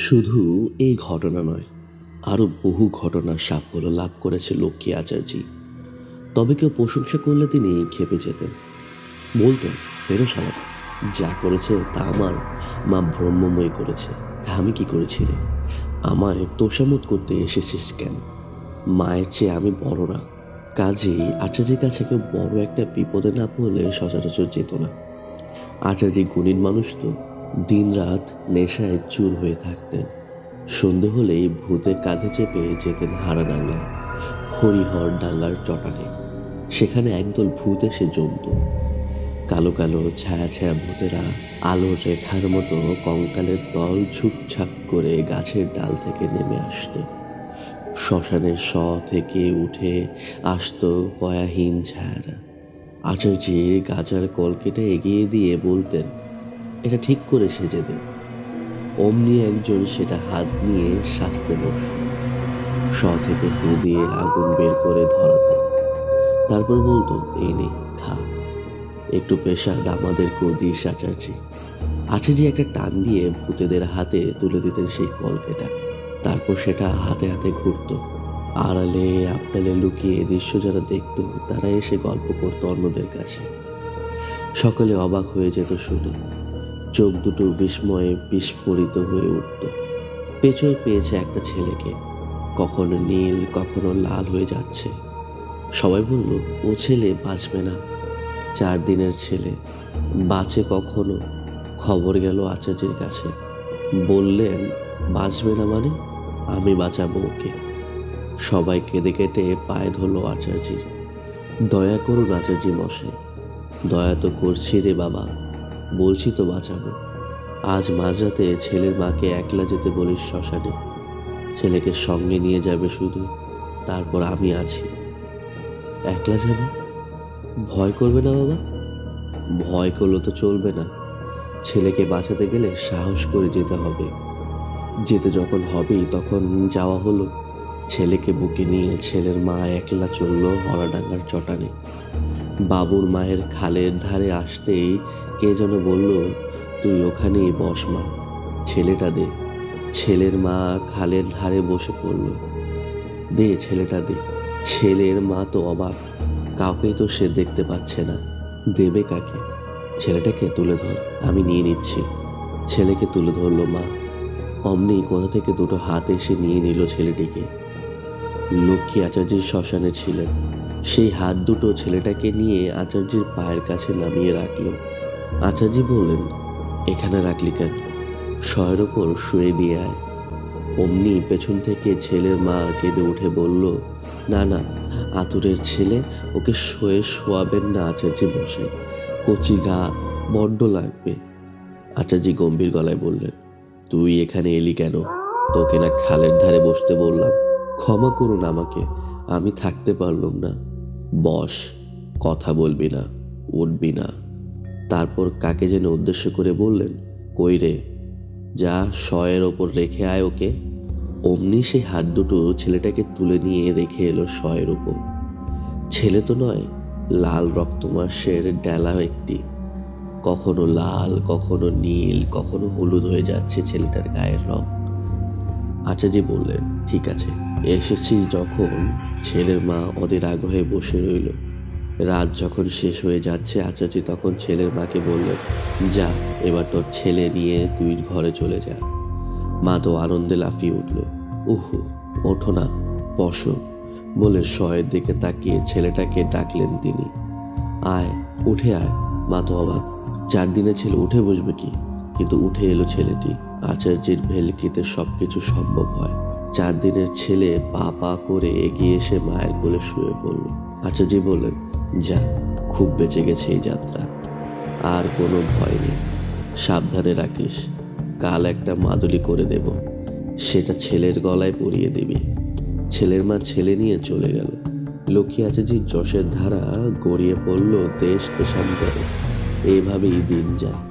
শুধু এই ঘটনা নয়, আরও বহু ঘটনার সাফল্য লাভ করেছে লক্ষ্মী আচার্যি। তবে কেউ প্রশংসা করলে তিনি ক্ষেপে যেতেন, বলতেন, বেরো শালা, যা করেছে তা আমার মা ব্রহ্মময়ী করেছে, তা আমি কি করেছি রে? আমায় তোষামত করতে এসেছিস কেন? মায়ের চেয়ে আমি বড় না। কাজেই আচার্যের কাছে কেউ বড় একটা বিপদে না পড়লে সচরাচর যেত না। আচার্যি গুণীন মানুষ তো, দিন রাত নেশায় চুর হয়ে থাকতেন। সন্ধে হলেই ভূতে কাঁধে চেপে যেতেন হারাডাঙ্গায়, হরিহর ডাঙ্গার চটানে। সেখানে একদল ভূত এসে জমত। কালো কালো ছায়া ছায়া ভূতেরা আলোর রেখার মতো কঙ্কালের দল ঝুপঝাপ করে গাছের ডাল থেকে নেমে আসত। শ্মশানের থেকে উঠে আসত পয়াহীন ছায়ারা। আচার্যি গাজার কলকেটে এগিয়ে দিয়ে বলতেন, এটা ঠিক করে সেজে দে। অমনি একজন সেটা হাত নিয়ে সাজতে বসত। থেকে ফু দিয়ে আগুন বের করে ধরাতো। তারপর বলতো, এই নে খা। একটু পেশাদ আমাদেরকেও দিস আচার্যি। আচার্যি একটা টান দিয়ে ভূতেদের হাতে তুলে দিতেন সেই কলকেটা। তারপর সেটা হাতে হাতে ঘুরত। আড়ালে আপনালে লুকিয়ে দৃশ্য যারা দেখত তারা এসে গল্প করত অন্যদের কাছে। সকলে অবাক হয়ে যেত শুনে। চোখ দুটো বিস্ময়ে বিস্ফোরিত হয়ে উঠত। পেছনে পেয়েছে একটা ছেলেকে, কখনো নীল কখনো লাল হয়ে যাচ্ছে। সবাই বলল, ও ছেলে বাঁচবে না, 4 দিনের ছেলে, বাঁচে কখনো? খবর গেল আচার্যের কাছে। বললেন, বাঁচবে না মানে? আমি বাঁচাবো ওকে। সবাই কেঁদে কেটে পায়ে ধরল আচার্যির। দয়া করুন আচার্যি মশাই, দয়া তো করছি রে বাবা, বলছি তো বাঁচাবো। আজ মাঝরাতে ছেলের মাকে একলা যেতে বলিস শ্মশানে। ছেলেকে সঙ্গে নিয়ে যাবে শুধু, তারপর আমি আছি। একলা যাবে? ভয় করবে না বাবা? ভয় করলে তো চলবে না। ছেলেকে বাঁচাতে গেলে সাহস করে যেতে হবে। যেতে যখন হবেই তখন যাওয়া হলো। ছেলেকে বুকে নিয়ে ছেলের মা একলা চলল হরাডাঙ্গার চটানে। বাবুর মায়ের খালের ধারে আসতেই কে যেন বলল, তুই ওখানেই বস মা, ছেলেটা দে। ছেলের মা খালের ধারে বসে পড়ল। দে ছেলেটা দে। ছেলের মা তো অবাক, কাউকেই তো সে দেখতে পাচ্ছে না, দেবে কাকে? ছেলেটাকে তুলে ধর, আমি নিয়ে নিচ্ছি। ছেলেকে তুলে ধরল মা। অমনি কোথা থেকে দুটো হাত এসে নিয়ে নিল ছেলেটিকে। লক্ষ্মী আচার্যের শ্মশানে ছিলেন। সেই হাত দুটো ছেলেটাকে নিয়ে আচার্যের পায়ের কাছে নামিয়ে রাখল। আচার্যি বললেন, এখানে রাখলি কেন? শয়ের ওপর শুয়ে দিয়ে আয়। অমনি পেছন থেকে ছেলের মা কেঁদে উঠে বলল, না না, আতুরের ছেলে, ওকে শোয়ে শোয়াবেন না আচার্যি মশাই, কচি গা, বড্ড লাগবে। আচার্যি গম্ভীর গলায় বললেন, তুই এখানে এলি কেন? তোকে না খালের ধারে বসতে বললাম? ক্ষমা করুন আমাকে, আমি থাকতে পারলাম না। বস, কথা বলবি না, উঠবি না। তারপর কাকে যেন উদ্দেশ্য করে বললেন, কই রে, যা শয়ের ওপর রেখে আয় ওকে। অমনি সেই হাত দুটো ছেলেটাকে তুলে নিয়ে রেখে এলো শয়ের ওপর। ছেলে তো নয়, লাল রক্তমাংসের ডেলা একটি। কখনো লাল, কখনো নীল, কখনো হলুদ হয়ে যাচ্ছে ছেলেটার গায়ের রং। আচার্যি বললেন, ঠিক আছে, এসেছিস যখন। ছেলের মা অধীর আগ্রহে বসে রইল। রাত যখন শেষ হয়ে যাচ্ছে আচার্যি তখন ছেলের মাকে বললেন, যা, এবার তোর ছেলে নিয়ে তুই ঘরে চলে যা। মা তো আনন্দে লাফিয়ে উঠল। উহু, ওঠো না, বসো বলে শয়ের দিকে তাকিয়ে ছেলেটাকে ডাকলেন তিনি। আয়, উঠে আয়। মা তো অবাক, 4 দিনের ছেলে উঠে বসবে কি? কিন্তু উঠে এলো ছেলেটি। আচার্যের ভেলকিতে সবকিছু সম্ভব হয়। 4 দিনের ছেলে পা পা করে এগিয়ে এসে মায়ের কোলে শুয়ে পড়ল। আচার্যি বললেন, যা, খুব বেঁচে গেছে এই যাত্রা, আর কোনো ভয় নেই। সাবধানে রাখিস, কাল একটা মাদুলি করে দেব, সেটা ছেলের গলায় পরিয়ে দিবি। ছেলের মা ছেলে নিয়ে চলে গেল। লক্ষ্মী আচার্যির যশের ধারা গড়িয়ে পড়ল দেশ দেশান্তরে। এইভাবেই দিন যায়।